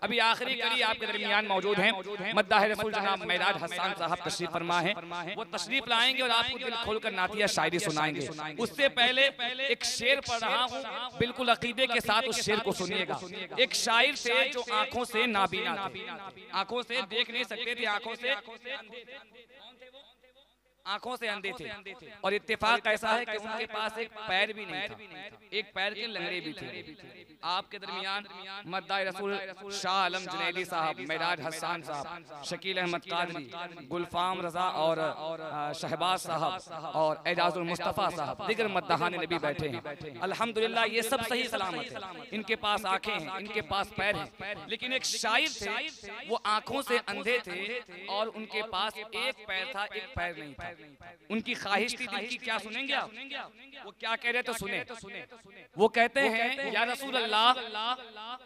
अभी आखिरी कड़ी आपके दरमियान मौजूद हैं। मद्दाह रसूल जनाब मेराज हसन साहब तशरीफ फरमा है, वो तशरीफ लाएंगे और आपको दिल खोलकर नातिया शायरी सुनाएंगे। उससे पहले एक शेर पढ़ रहा हूँ, बिल्कुल अकीदे के साथ उस शेर को सुनिएगा। एक शायर थे जो आंखों से नाबीना थे, आंखों से देख नहीं सकते थे, आंखों से अंधे थे। और इत्तेफाक ऐसा है कि उनके पास एक पैर भी नहीं था, एक पैर के लंगड़े भी थे। आपके दरमियान मद्दाह रसूल शाह आलम जुनैदी साहब, मेराज हसन साहब, शकील अहमद कादरी, गुलफाम रजा और शहबाज साहब और एजाजुल मुस्तफ़ा साहब, दिगर मद्दाहान नबी बैठे हैं। अल्हम्दुलिल्लाह ये सब सही सलामत है, इनके पास आंखें हैं, इनके पास पैर हैं। लेकिन एक शायर थे, वो आंखों से अंधे थे और उनके पास एक पैर था, एक पैर नहीं था। उनकी ख्वाहिश थी दिल की, क्या सुनेंगे आप? वो क्या कह रहे तो सुने। वो कहते हैं या रसूल अल्लाह,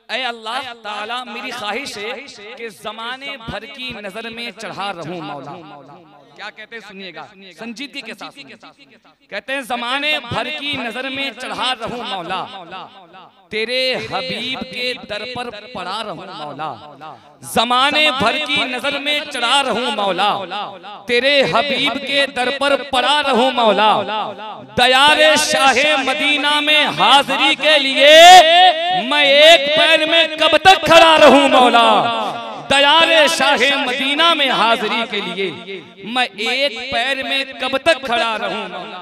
ऐ अल्लाह ताला मेरी ख्वाहिश है कि ज़माने भर की नजर में चढ़ा रहूं मौला। क्या कहते हैं सुनिएगा संजीदगी के साथ। कहते हैं ज़माने भर की नजर में चढ़ा रहूं मौला, तेरे हबीब के दर पर पड़ा रहूं मौला। ज़माने भर की नजर में चढ़ा रहूं मौला, तेरे हबीब के दर पर पड़ा रहूं मौला। दयारे शाहे मदीना में हाजिरी के लिए मैं एक पैर में कब तक खड़ा रहूं मौला। दयारे शाहे मदीना में हाजिरी के लिए मैं एक पैर में कब तक खड़ा रहूं मौला,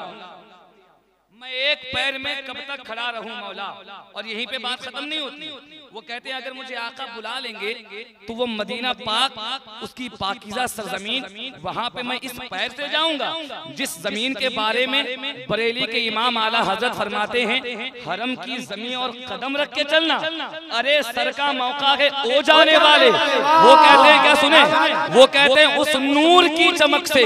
मैं एक पैर में कब तक खड़ा रहूं मौला। और यहीं पे बात खत्म नहीं होती। वो कहते हैं अगर मुझे आका बुला लेंगे तो वो मदीना पाक, उसकी पाकीज़ा सरजमीन, वहां पे मैं इस पैर से जाऊंगा जिस जमीन के बारे में बरेली के इमाम आला हजरत फरमाते हैं, हरम की जमीन और कदम रख के चलना, अरे सर का मौका है ओ जाने वाले। वो कहते हैं क्या सुने, वो कहते हैं उस नूर की चमक से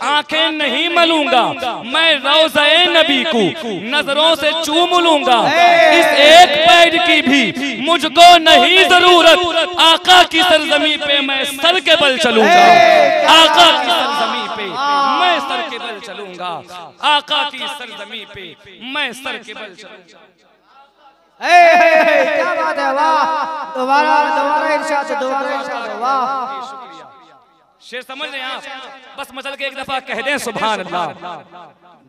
आंखें नहीं मलूंगा, मैं रोज़े नबी को नजरों से चूम लूंगा। इस एक पैर की भी मुझको नहीं जरूरत, आका की सरजमी पे मैं सर के बल चलूंगा। आका की सरजमी पे मैं सर के बल चलूंगा, आका की सरजमी पे मैं सर के बल चलूंगा। क्या बात है, वाह। दोबारा दोबारा इरशाद, दोबारा इरशाद, वाह। शेर समझ रहे हैं आप? बस मचल के एक दफा कह दें सुभान अल्लाह।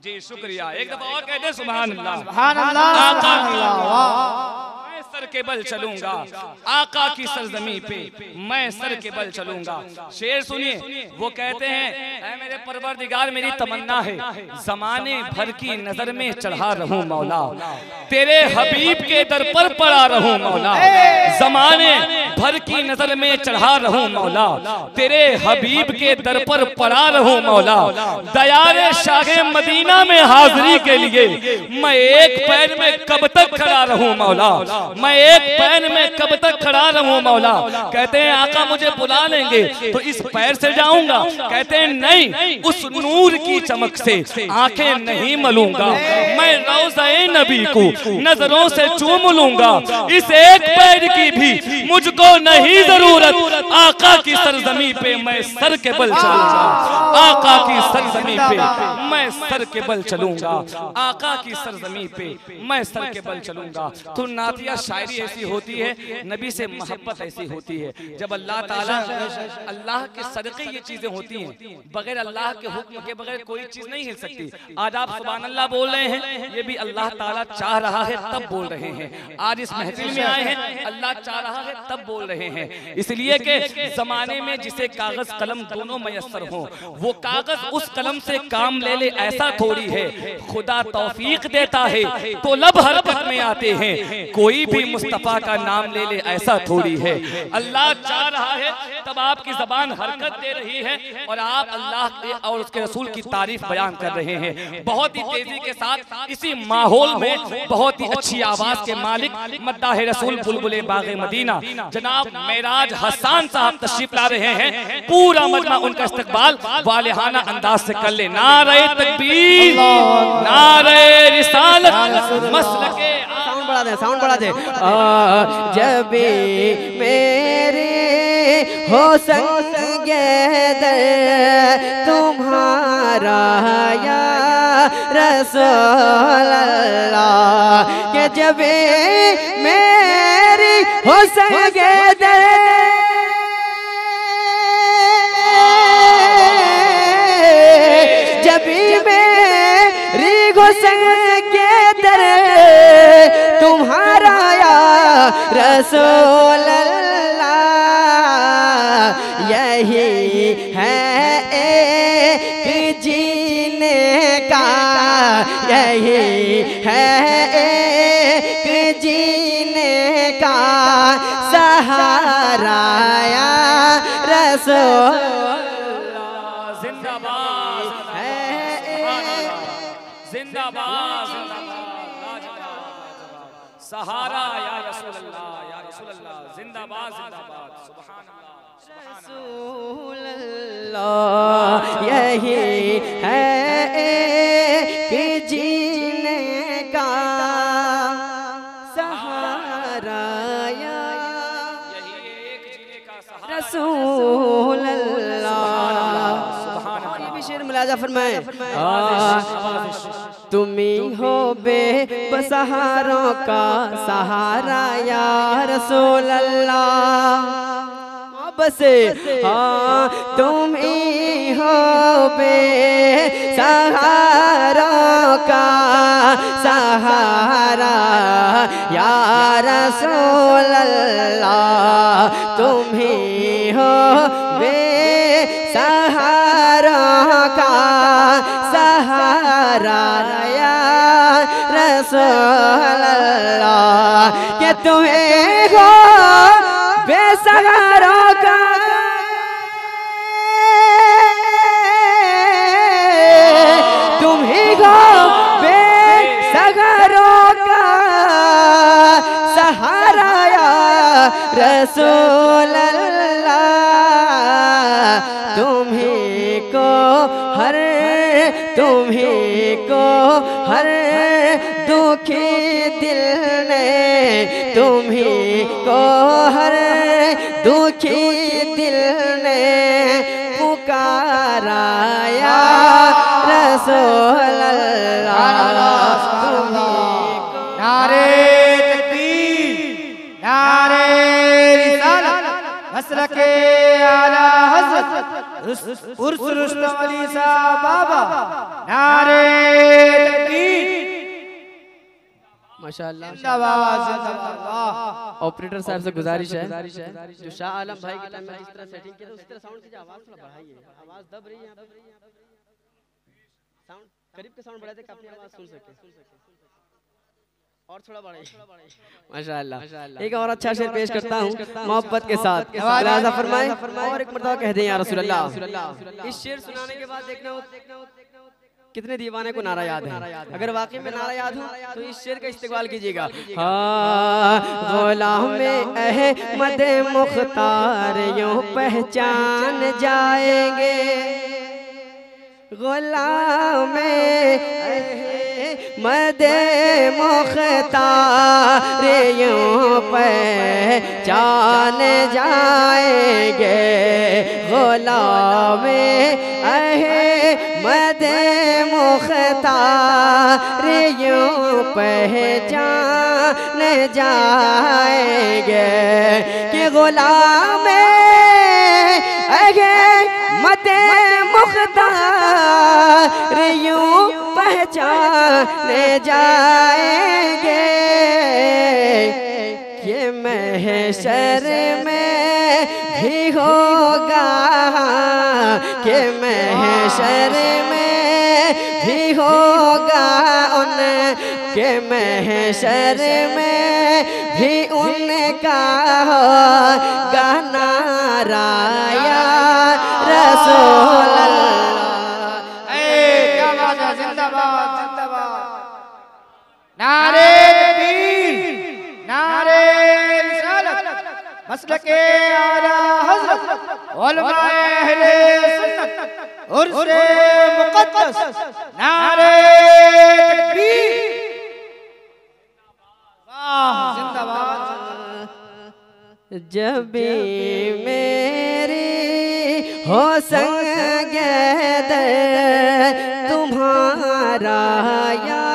जी शुक्रिया, एक दफा और कह दें सुभान अल्लाह। सुभान अल्लाह, सुभान अल्लाह, वाह। मैं सर के बल चलूंगा, आका की सरजमी पे मैं सर के बल चलूंगा। शेर सुनिए, वो कहते हैं ऐ मेरे परवरदिगार मेरी तमन्ना है जमाने भर की नजर में चढ़ा रहूं मौला, तेरे हबीब के दर पर पड़ा रहूं मौला। जमाने भर की नजर में चढ़ा रहूं मौला, तेरे हबीब के दर पर पड़ा रहूं मौला। दयारे शाहे मदीना में हाजिरी के लिए मैं एक पैर में कब तक खड़ा रहूं मौला, मैं एक पैर में कब तक खड़ा रहूं मौला। कहते हैं आका मुझे बुला लेंगे तो इस पैर से जाऊंगा। कहते हैं नहीं, उस नूर की चमक से आंखें नहीं मलूंगा, मैं रोज़े नबी को नजरों से चूम लूंगा। इस एक पैर की भी मुझको नहीं जरूरत, आका की सरजमी पे मैं सर के बल चलूंगा, आका की सरजमी पे मैं सर के बल चलूंगा, आका की सरजमी पे मैं सर के बल चलूंगा। तो नातिया शायरी ऐसी होती है, नबी से मोहब्बत ऐसी होती है। जब अल्लाह ताला, अल्लाह के सदक़े ये चीजें होती हैं, बगैर अल्लाह के हुक्म के बगैर कोई चीज नहीं हिल सकती। आज आप सुभान अल्लाह बोल रहे हैं, ये भी अल्लाह ताला चाह रहा है तब बोल रहे हैं। आज इस महफिल में आए हैं, अल्लाह चाह रहा है तब बोल रहे हैं। इसलिए कि जमाने में जिसे कागज कलम दोनों मयस्सर हो, वो कागज उस कलम से काम ले ले ऐसा थोड़ी है। खुदा तौफीक देता है तो लब हरकत में आते हैं, कोई भी मुस्तफा का नाम ले ले ऐसा थोड़ी है। अल्लाह चाह रहा है तब आपकी जबान हरकत दे रही है और आप अल्लाह और उसके रसूल की तारीफ बयान कर रहे हैं बहुत ही तेजी के साथ। इसी माहौल में बहुत ही अच्छी आवाज के मालिक मद्दाह रसूल बुलबुले बागे मदीना जनाब मेराज हसन साहब तशरीफ ला रहे हैं। पूरा मजमा उनका इस्तकबाल वालिहाना अंदाज से कर ले। नारे तकबीर, नारे रिसालत, मसलके साउंड बढ़ा दे, साउंड बढ़ा दे। जब मेरे हो संगे तुम्हारा या रसूल अल्लाह, के जब मेरी हो संगे हुस्न के दर तुम्हारा या रसूल अल्लाह, यही है एक जीने का, यही है एक जीने का सहारा या रसूल जिंदाबाद जिंदाबाद सहारा या रसूल अल्लाह जिंदाबाद जिंदाबाद सुभान अल्लाह, यही है कि जीने का सहारा या रसूल अल्लाह। ये भी शेर मुलाजा फरमाए, तुम्ही हो बेसहारों का सहारा या रसूल अल्लाह। बस हाँ तुम ही हो बेसहारों का सहारा या रसूल अल्लाह, तुम ही हो बेसहारों का सहारा या रसूल अल्लाह, कि तुम्हें हो बेसहारों का तुम ही हो बेसहारों का सहारा या रसूल अल्लाह, तुम्ही को हर दुखी दिल ने, तुम्ही को हर दुखी दिल ने पुकारा या रसूल अल्लाह, तुम्ही को नारे तकबीर, नारे रिसालत, मसलके आला हज़रत उर्स रुस्तम अली साहब बाबा, नारे तकबीर, माशाअल्लाह। जिंदाबाद जिंदाबाद। ऑपरेटर साहब से गुजारिश है जो शाह आलम भाई के टाइम में जिस तरह सेटिंग किया उस तरह साउंड की आवाज थोड़ा बढ़ाइए, आवाज दब रही है यहाँ पे, साउंड करीब के साउंड बढ़ाते अपनी आवाज सुन सके, और थोड़ा बढ़ाइए। माशाअल्लाह। एक और अच्छा शेर पेश करता हूँ मोहब्बत के साथ, इजाज़त फरमाएं और एक मर्तबा कह दें या रसूल अल्लाह। इस शेर सुनाने के बाद देखना कितने दीवाने को नारा याद है, अगर वाकई में नारा याद हो तो इस शेर का इस्तेमाल कीजिएगा। गुलाम में अहमद मुख्तार यूं पहचान जाएंगे, गुलाम में अहमद मुख्तार यूं पहचान जाएंगे, गुलाम में अहमद मुख्तार यूं पहचान जाएंगे, कि गुलाम अहमद मुख्तार यूं पहचान जाएंगे, ये महशर में भी होगा, कि महशर में भी होगा उनके महशर में भी उनका होगा नारा या रसूल अल्लाह। क्या बात है, जिंदाबाद जिंदाबाद। नारे तकबीर, नारे रिसालत, मसलके आला हज़रत उलमाए अहले सुन्नत उर्स मुक़द्दस, नारे तकबीर, वाह जिंदाबाद। जब मेरी हो संग तुम्हारा या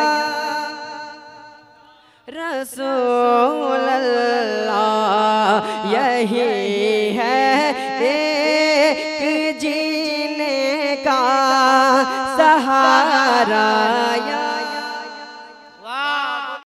रसूल अल्लाह, यही है एक जीने का सहारा